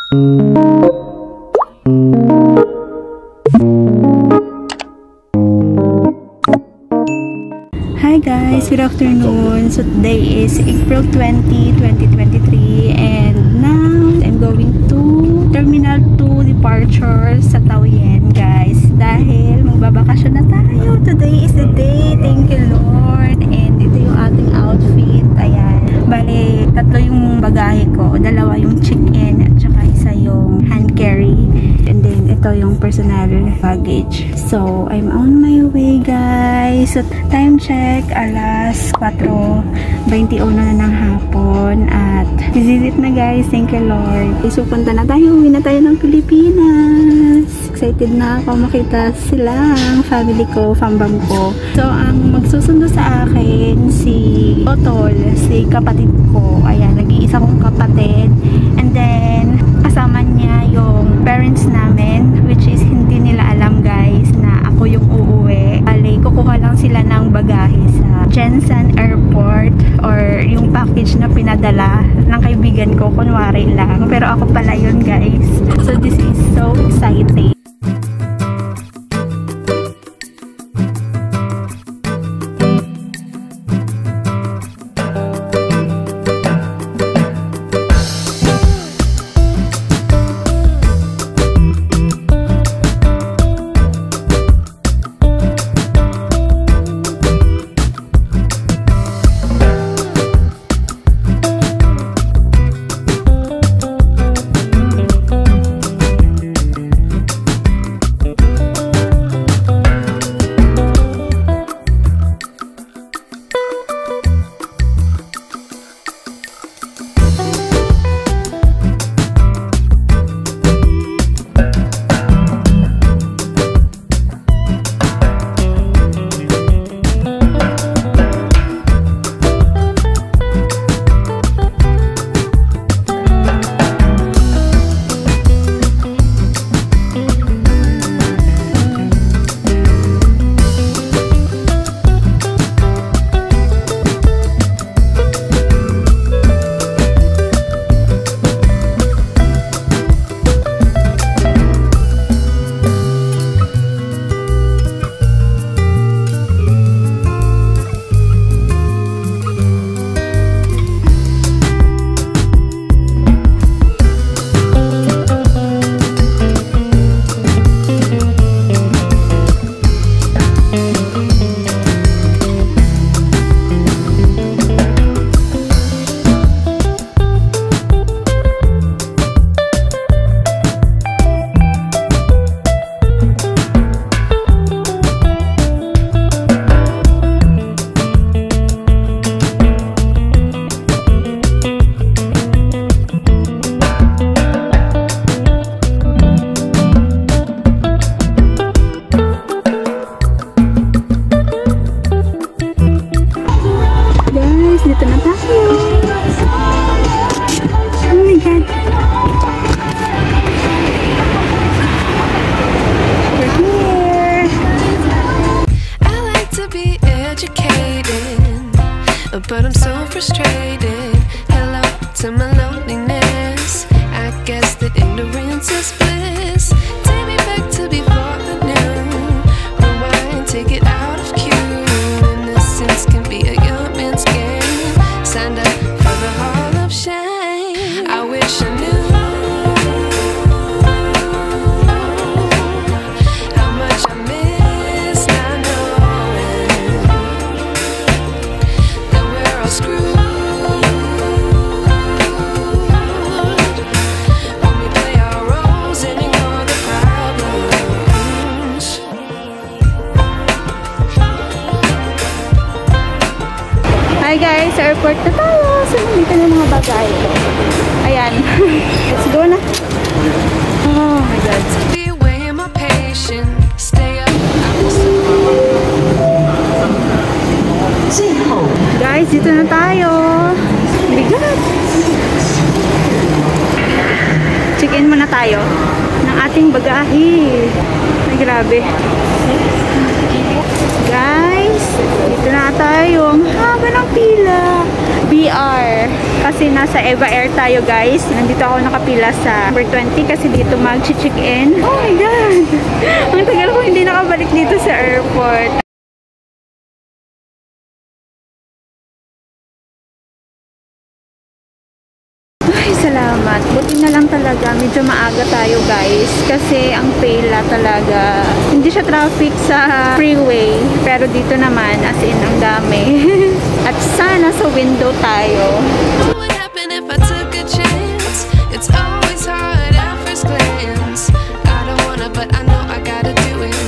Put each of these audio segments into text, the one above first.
Hi guys, good afternoon. So today is April 20, 2023 and now I'm going to Terminal 2 departure sa Taoyuan guys dahil magbabakasyon na tayo. Today is the day. Thank you Lord. And ito yung ating outfit. Ayan. Bale, tatlo yung bagahe ko. Dalawa yung check-in at saka isa yung hand carry. And then ito yung personal baggage. So, I'm on my way guys. So, time check, alas 4:21 na ng hapon. At visit na guys. Thank you Lord. So, punta na tayo. Uwi na tayo ng Pilipinas. Excited na ako makita sila, ang family ko, fambam ko. So, ang magsusundo sa akin, si Otol, si kapatid ko. Ayan, nag-iisa kong kapatid. And then, kasama niya yung parents namin, which is hindi nila alam guys na ako yung uuwi. Bale, kukuha lang sila ng bagahe sa Jensen Airport or yung package na pinadala ng kaibigan ko, kunwari lang. Pero ako pala yun guys. So, this is so exciting. But I'm so frustrated. Hello to my loneliness. I guess that ignorance is bliss. Take me back to before I knew. Rewind, take it out of cue. Innocence can be a young man's game. Signed up for the hall of shame. I wish I knew how much I miss not knowing that we're all screwed. When we play our roles and ignore the problems. Hi guys, sa airport na tayo. So, nandito na yung mga bagay ko. Ayan. Let's go na. Oh my God. Be away my patience. Stay up. Guys, dito na tayo. Bigat. Check-in muna tayo ng ating bagahe. Ay, grabe. Guys, guys. Dito na tayo. Ang haba ng pila. BR. Kasi nasa Eva Air tayo guys. Nandito ako nakapila sa number 20 kasi dito mag-check-in. Oh my God! Ang tagal ko hindi nakabalik dito sa airport. Ay, salamat. Buti na lang talaga. Medyo maaga tayo guys. Kasi ang pila talaga. Hindi siya traffic sa freeway. Pero dito naman, as in, ang dami. At sana sa window tayo. What happened if I took a chance? It's always hard at first glance. I don't wanna, but I know I gotta do it.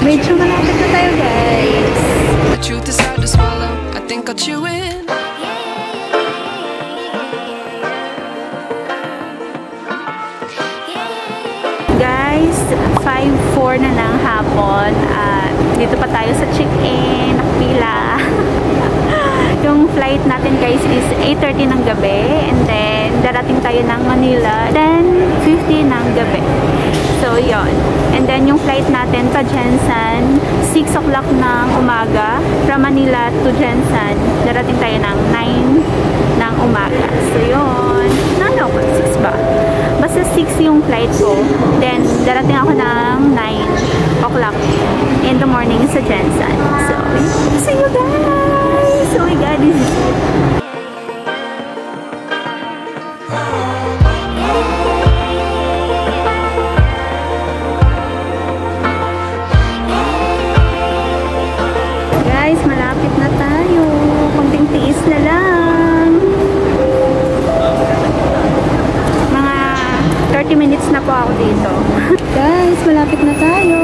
Medyo malapit na tayo guys. The truth is hard to swallow. I think I'll chew it. Guys, 5:04 na ng hapon at dito pa tayo sa check-in, nakapila. Yung flight natin guys is 8:30 ng gabi and then darating tayo ng Manila 10:50 ng gabi. So yon. And then yung flight natin pa Jensen 6 o'clock ng umaga from Manila to Jensen. Darating tayo ng 9 ng umaga. So yon. Ano ko? 6 ba? Basta 6 yung flight ko. Then, darating ako ng 9 o'clock in the morning sa Jensen. So, see you guys! Oh my God, this is... Guys, malapit na tayo. Kunting tiis na lang. 30 minutes na po ako dito. Guys, malapit na tayo.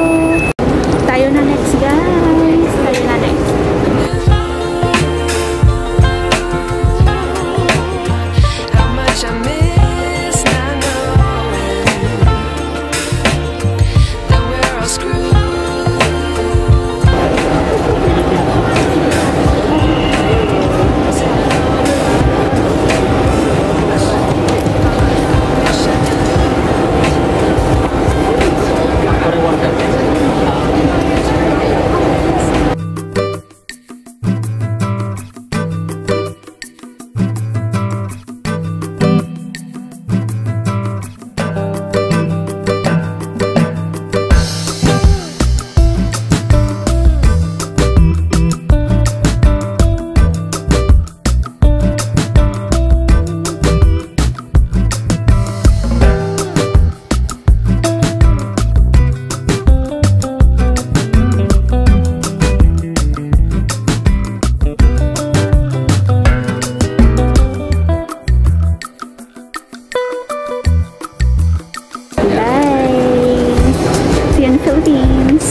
Tayo na next, guys. Tayo na next. How much I miss not knowing that we're all screwed. Philippines.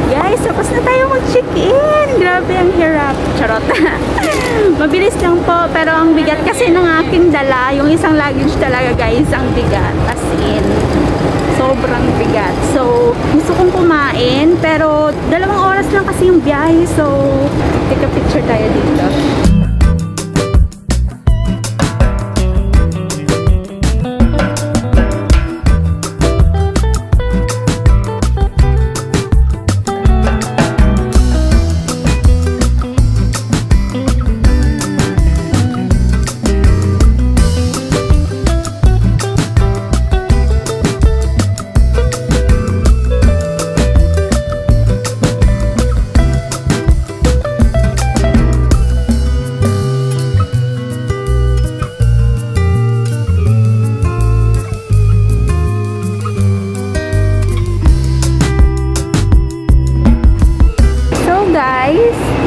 Guys, tapos na tayo mag-check-in. Grabe ang hirap. Charot. Mabilis lang po, pero ang bigat kasi ng aking dala, yung isang luggage talaga guys, ang bigat. As in, sobrang bigat. So, gusto kong kumain, pero 2 oras lang kasi yung biyahe. So, take a picture tayo dito.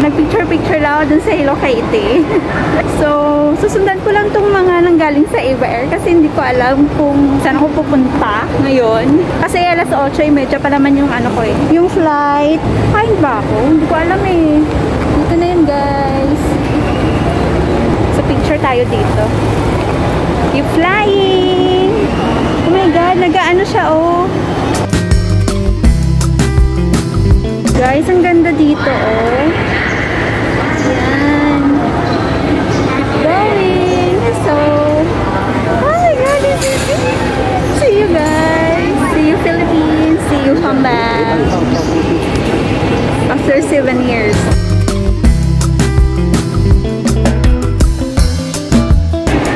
Nagpicture-picture lang ako dun sa Hello Kitty. So, susundan ko lang tong mga nanggaling sa Eva Air kasi hindi ko alam kung saan ako pupunta ngayon. Kasi alas 8:30 pa naman yung ano ko eh. Yung flight. Kain ba ako? Hindi ko alam eh. Dito na yun guys. So, picture tayo dito. Keep flying! Oh my God, nag-ano siya oh. Guys, ang ganda dito oh. Yan. Keep going. So, oh my God, this is it. See you guys. See you Philippines. See you After 7 years.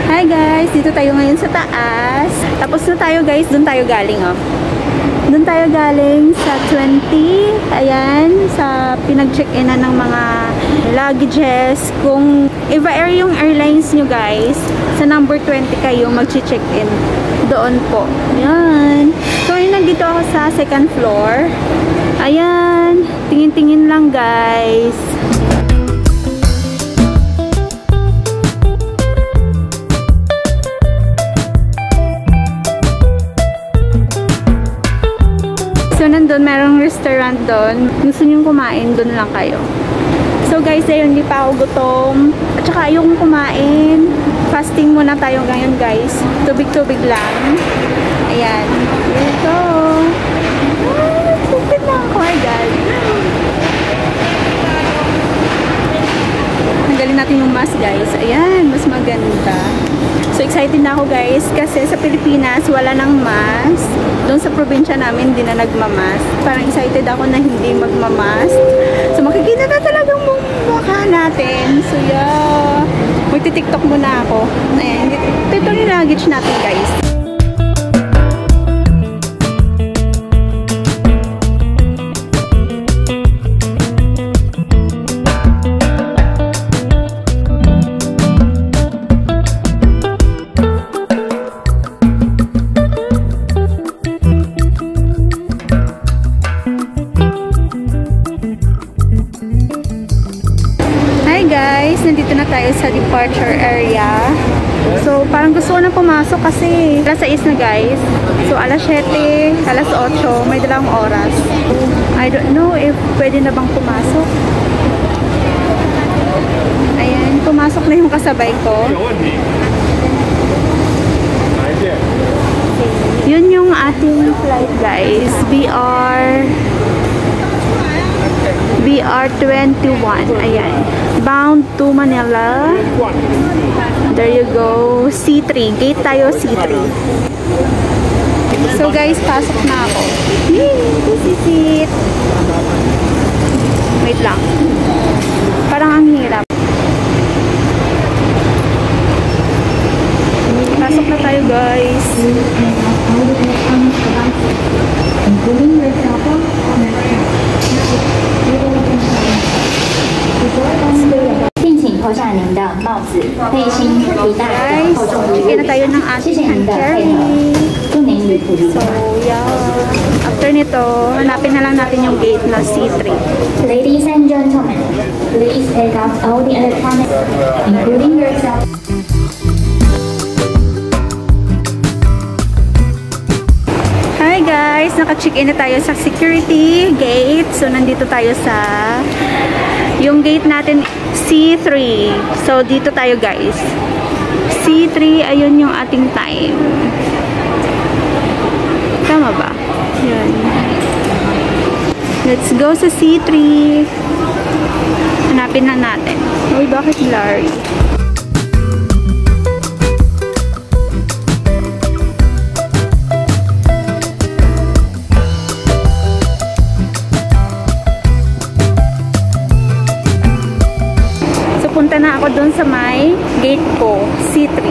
Hi guys! Dito tayo ngayon sa taas. Tapos na tayo guys. Doon tayo galing oh. Doon tayo galing sa 20. Ayan. Sa pinag-check-in ng mga luggages. Kung Eva Air yung airlines nyo guys, sa number 20 kayo mag-check-in. Doon po. Ayan. So, nandito ako sa second floor. Ayan. Tingin-tingin lang guys. So, nandun, merong restaurant doon. Gusto nyo kumain, doon lang kayo. So, guys, ayun, hindi pa ako gutom. At saka, ayokong kumain. Fasting muna tayo ngayon, guys. Tubig-tubig lang. Ayan. Here we go. Stupid na ako. My God. Tanggalin natin yung mask, guys. Ayan, mas maganda. So, excited na ako guys kasi sa Pilipinas wala nang mask. Doon sa probinsya namin hindi na nagmamask. Parang excited ako na hindi magmamask. So, makikita na talagang mukha natin. So, yeah. Magti-tiktok muna ako. Ayan. Ito yung luggage natin guys. Nandito na tayo sa departure area. So, parang gusto ko na pumasok kasi alas 6 na guys. So, alas 7, alas 8, may dalawang oras. I don't know if pwede na bang pumasok. Ayan, pumasok na yung kasabay ko. Yun yung ating flight guys. BR21. Ayan. Bound to Manila. There you go. C3. Gate tayo C3. So guys, pasok na ako. This is it. Wait lang. Parang ang hirap. Pasok na tayo guys. Including your cell phone. Check-in na tayo ng ating hand carry. So, yeah. After nito, hanapin na lang natin yung gate na C3. Ladies and gentlemen, please take out all the electronics, including yourself. Hi guys! Naka-check-in na tayo sa security gate. So, nandito tayo sa yung gate natin C3. So, dito tayo guys. C3, ayun yung ating time. Tama ba? Yun. Let's go sa C3. Hanapin na natin. Uy, bakit blurry? Punta na ako dun sa may gate ko, C3.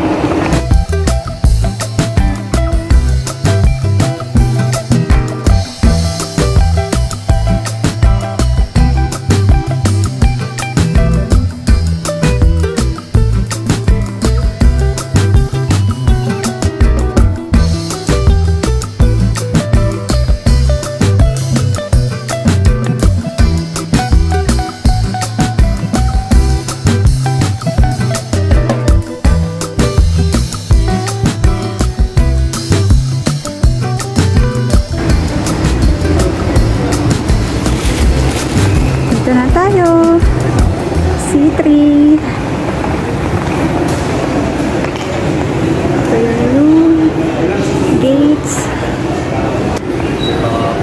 Dito na tayo. C3. Ito yung gates.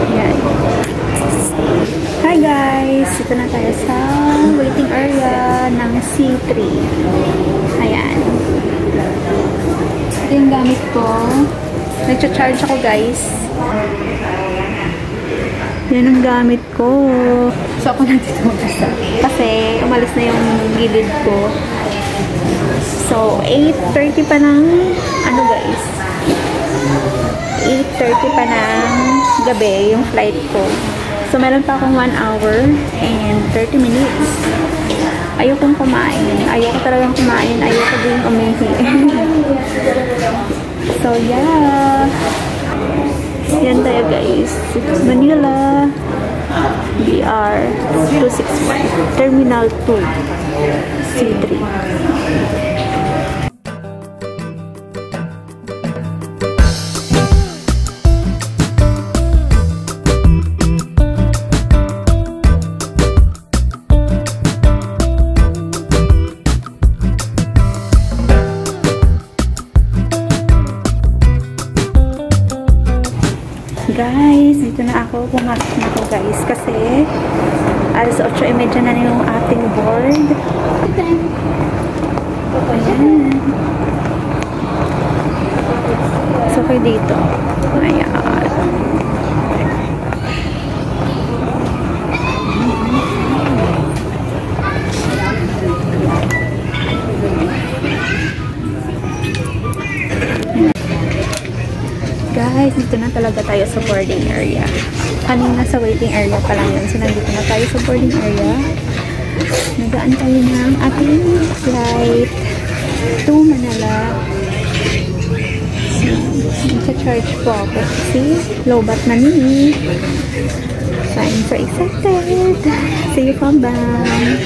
Ayan. Hi guys! Dito na tayo sa waiting area ng C3. Ayan. Ito yung gamit ko. Nag-charge ako guys. Yan ang gamit ko. So, ako nandito mag-isa. Kasi, umalis na yung gilid ko. So, 8:30 pa ng, ano guys? 8:30 pa ng gabi yung flight ko. So, meron pa akong 1 hour and 30 minutes. Ayokong kumain. Ayoko talagang kumain. Ayoko din umihi. So, yeah. Yan tayo guys. Manila. BR 261. Terminal 2. C3. Guys, dito na ako. Pumasok na ako guys. Kasi alas 8:30 na yung ating board. Ayan. So, kayo dito. Ayan. Guys, dito na talaga tayo sa boarding area. Kanina sa waiting area pa lang yun. So, nandito na tayo sa boarding area. Nagaan tayo ng ating flight to Manila. Nagsa-charge po ako. See? Lobat na ni. So, I'm so excited. See you from Bam.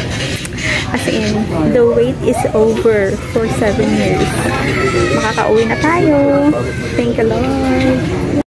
As in, the wait is over for 7 years. Makakauwi na tayo. Thank you, Lord.